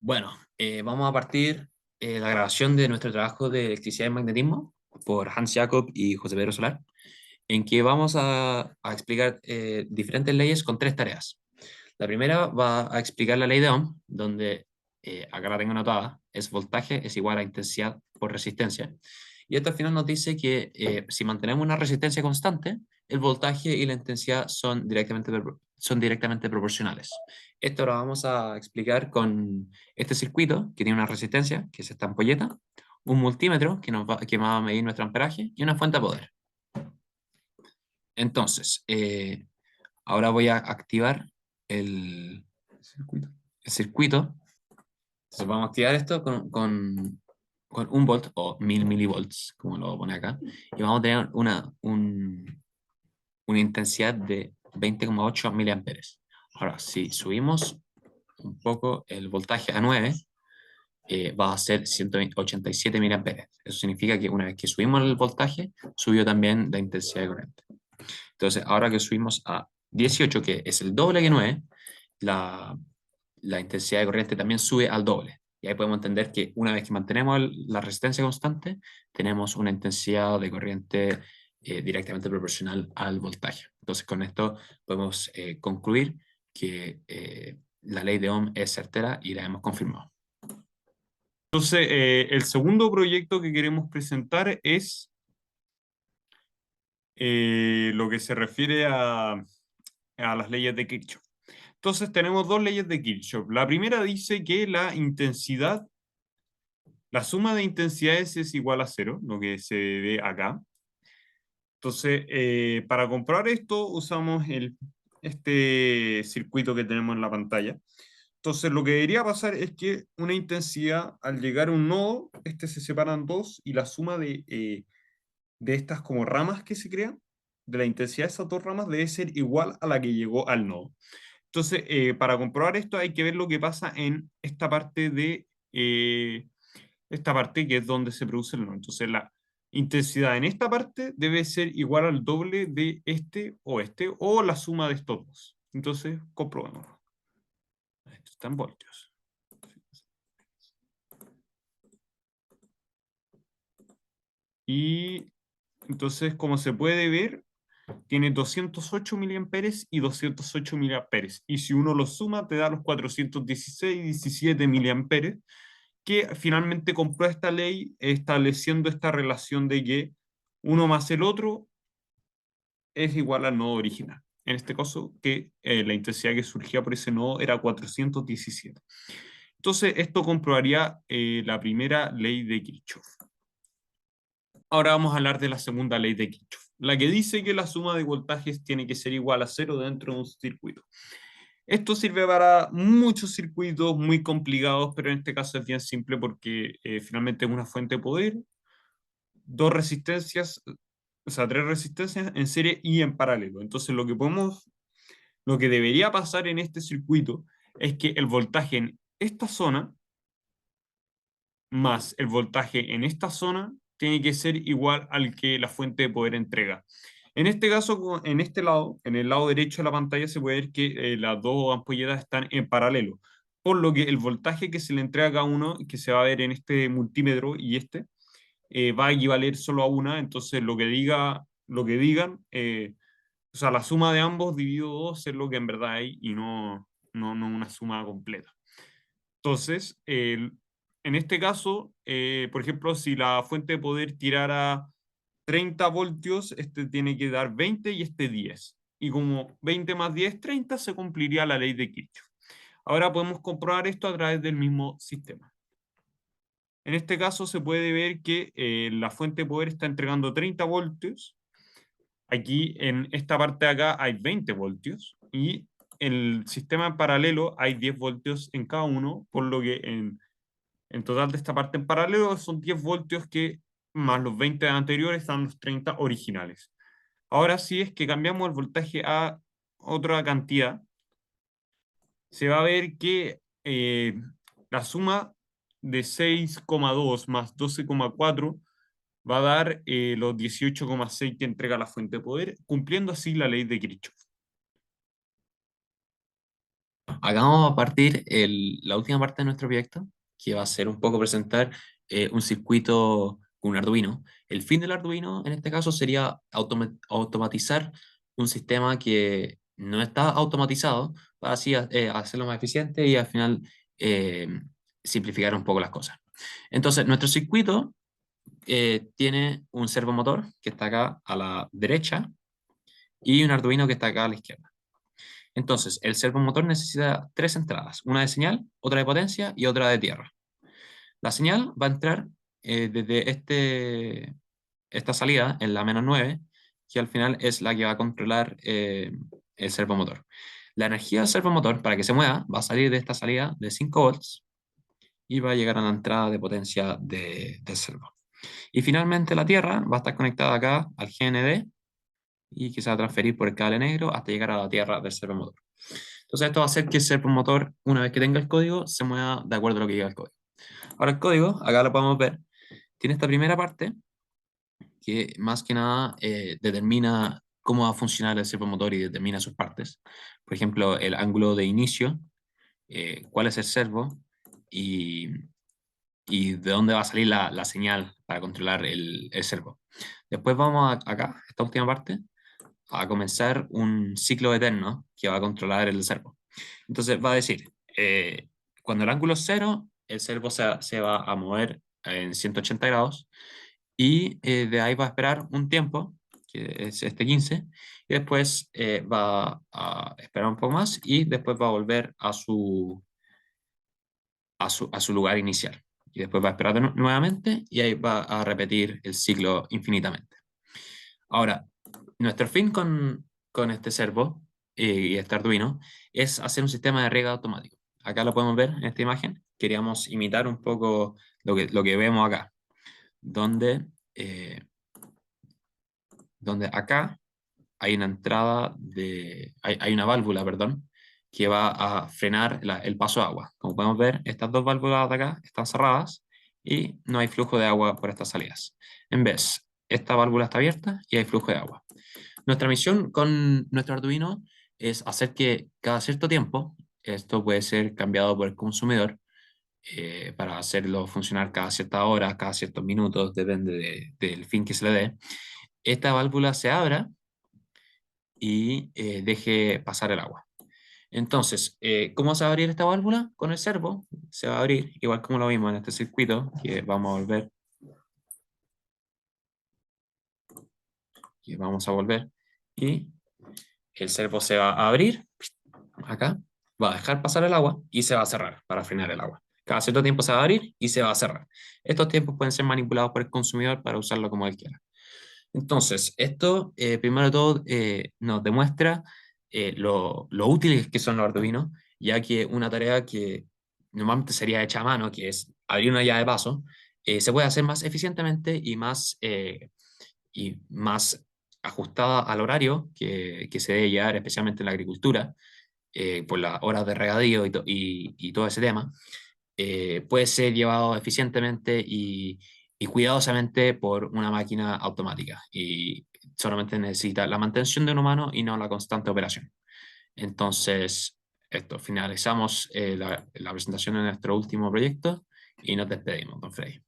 Bueno, vamos a partir la grabación de nuestro trabajo de electricidad y magnetismo por Hans Jakob y José Pedro Solar, en que vamos a explicar diferentes leyes con tres tareas. La primera va a explicar la ley de Ohm, donde acá la tengo anotada, es voltaje es igual a intensidad por resistencia. Y esto al final nos dice que si mantenemos una resistencia constante, el voltaje y la intensidad son directamente proporcionales. Esto lo vamos a explicar con este circuito que tiene una resistencia, que es esta ampolleta, un multímetro que va a medir nuestro amperaje y una fuente de poder. Entonces, ahora voy a activar el circuito. Entonces vamos a activar esto con 1 volt o 1000 milivolts, como lo pone acá, y vamos a tener una intensidad de 20,8 miliamperes. Ahora, si subimos un poco el voltaje a 9, va a ser 187 miliamperes. Eso significa que una vez que subimos el voltaje, subió también la intensidad de corriente. Entonces, ahora que subimos a 18, que es el doble que 9, la, la intensidad de corriente también sube al doble. Y ahí podemos entender que una vez que mantenemos la resistencia constante, tenemos una intensidad de corriente directamente proporcional al voltaje. Entonces, con esto podemos concluir que la ley de Ohm es certera y la hemos confirmado. Entonces, el segundo proyecto que queremos presentar es lo que se refiere a las leyes de Kirchhoff. Entonces, tenemos dos leyes de Kirchhoff. La primera dice que la suma de intensidades es igual a cero, lo que se ve acá. Entonces, para comprobar esto, usamos este circuito que tenemos en la pantalla. Entonces, lo que debería pasar es que una intensidad, al llegar a un nodo, se separa en dos y la suma de estas como ramas que se crean, de la intensidad de esas dos ramas, debe ser igual a la que llegó al nodo. Entonces, para comprobar esto hay que ver lo que pasa en esta parte que es donde se produce el nodo. Entonces, la intensidad en esta parte debe ser igual al doble de o la suma de estos dos. Entonces, comprobamos. Esto está en voltios. Y entonces, como se puede ver, tiene 208 miliamperes y 208 miliamperes. Y si uno los suma, te da los 416 y 17 miliamperes, que finalmente comprueba esta ley estableciendo esta relación de que uno más el otro es igual al nodo original. En este caso, que la intensidad que surgía por ese nodo era 417. Entonces, esto comprobaría la primera ley de Kirchhoff. Ahora vamos a hablar de la segunda ley de Kirchhoff, la que dice que la suma de voltajes tiene que ser igual a cero dentro de un circuito. Esto sirve para muchos circuitos muy complicados, pero en este caso es bien simple porque finalmente es una fuente de poder, dos resistencias, o sea, tres resistencias en serie y en paralelo. Entonces lo que debería pasar en este circuito es que el voltaje en esta zona más el voltaje en esta zona tiene que ser igual al que la fuente de poder entrega. En este caso, en este lado, en el lado derecho de la pantalla, se puede ver que las dos ampolletas están en paralelo, por lo que el voltaje que se le entrega a cada uno, que se va a ver en este multímetro y va a equivaler solo a una, entonces lo que digan, o sea, la suma de ambos dividido 2 es lo que en verdad hay y no una suma completa. Entonces, en este caso, por ejemplo, si la fuente de poder tirara 30 voltios, este tiene que dar 20 y este 10. Y como 20 más 10 30, se cumpliría la ley de Kirchhoff. Ahora podemos comprobar esto a través del mismo sistema. En este caso se puede ver que la fuente de poder está entregando 30 voltios. Aquí en esta parte de acá hay 20 voltios y en el sistema en paralelo hay 10 voltios en cada uno, por lo que en total de esta parte en paralelo son 10 voltios que más los 20 anteriores dan los 30 originales. Ahora si es que cambiamos el voltaje a otra cantidad, se va a ver que la suma de 6,2 más 12,4 va a dar los 18,6 que entrega la fuente de poder, cumpliendo así la ley de Kirchhoff. Acá vamos a partir la última parte de nuestro proyecto, que va a ser un poco presentar un circuito con un Arduino. El fin del Arduino, en este caso, sería automatizar un sistema que no está automatizado para así hacerlo más eficiente y al final eh, simplificar un poco las cosas. Entonces, nuestro circuito tiene un servomotor que está acá a la derecha y un Arduino que está acá a la izquierda. Entonces, el servomotor necesita tres entradas, una de señal, otra de potencia y otra de tierra. La señal va a entrar desde esta salida, en la -9, que al final es la que va a controlar el servomotor. La energía del servomotor, para que se mueva, va a salir de esta salida de 5 volts y va a llegar a la entrada de potencia del servo. Y finalmente la tierra va a estar conectada acá al GND y que se va a transferir por el cable negro hasta llegar a la tierra del servomotor. Entonces esto va a hacer que el servomotor, una vez que tenga el código, se mueva de acuerdo a lo que diga el código. Ahora el código, acá lo podemos ver, tiene esta primera parte que más que nada determina cómo va a funcionar el servomotor y determina sus partes. Por ejemplo, el ángulo de inicio, cuál es el servo y, y de dónde va a salir la señal para controlar el servo. Después vamos acá, esta última parte, a comenzar un ciclo eterno que va a controlar el servo. Entonces va a decir, cuando el ángulo es cero, el servo se va a mover en 180 grados y de ahí va a esperar un tiempo, que es este 15, y después va a esperar un poco más y después va a volver a su lugar inicial. Y después va a esperar nuevamente y ahí va a repetir el ciclo infinitamente. Ahora, nuestro fin con este servo y este Arduino es hacer un sistema de riego automático. Acá lo podemos ver en esta imagen. Queríamos imitar un poco lo que vemos acá, donde, eh, donde acá hay una hay una válvula, perdón, que va a frenar el paso de agua. Como podemos ver, estas dos válvulas de acá están cerradas y no hay flujo de agua por estas salidas. En vez, esta válvula está abierta y hay flujo de agua. Nuestra misión con nuestro Arduino es hacer que cada cierto tiempo, esto puede ser cambiado por el consumidor para hacerlo funcionar cada cierta hora, cada ciertos minutos, depende del fin que se le dé, esta válvula se abra y deje pasar el agua. Entonces, ¿cómo se va a abrir esta válvula? Con el servo se va a abrir, igual como lo vimos en este circuito, que vamos a volver, y el servo se va a abrir acá, va a dejar pasar el agua y se va a cerrar para frenar el agua. Cada cierto tiempo se va a abrir y se va a cerrar. Estos tiempos pueden ser manipulados por el consumidor para usarlo como él quiera. Entonces, esto, primero de todo, nos demuestra lo útiles que son los Arduino, ya que una tarea que normalmente sería hecha a mano, que es abrir una llave de paso, se puede hacer más eficientemente y más ajustada al horario que se debe llevar, especialmente en la agricultura, por las horas de regadío y todo ese tema, puede ser llevado eficientemente y cuidadosamente por una máquina automática. Y solamente necesita la mantención de un humano y no la constante operación. Entonces, finalizamos la presentación de nuestro último proyecto y nos despedimos, don Freddy.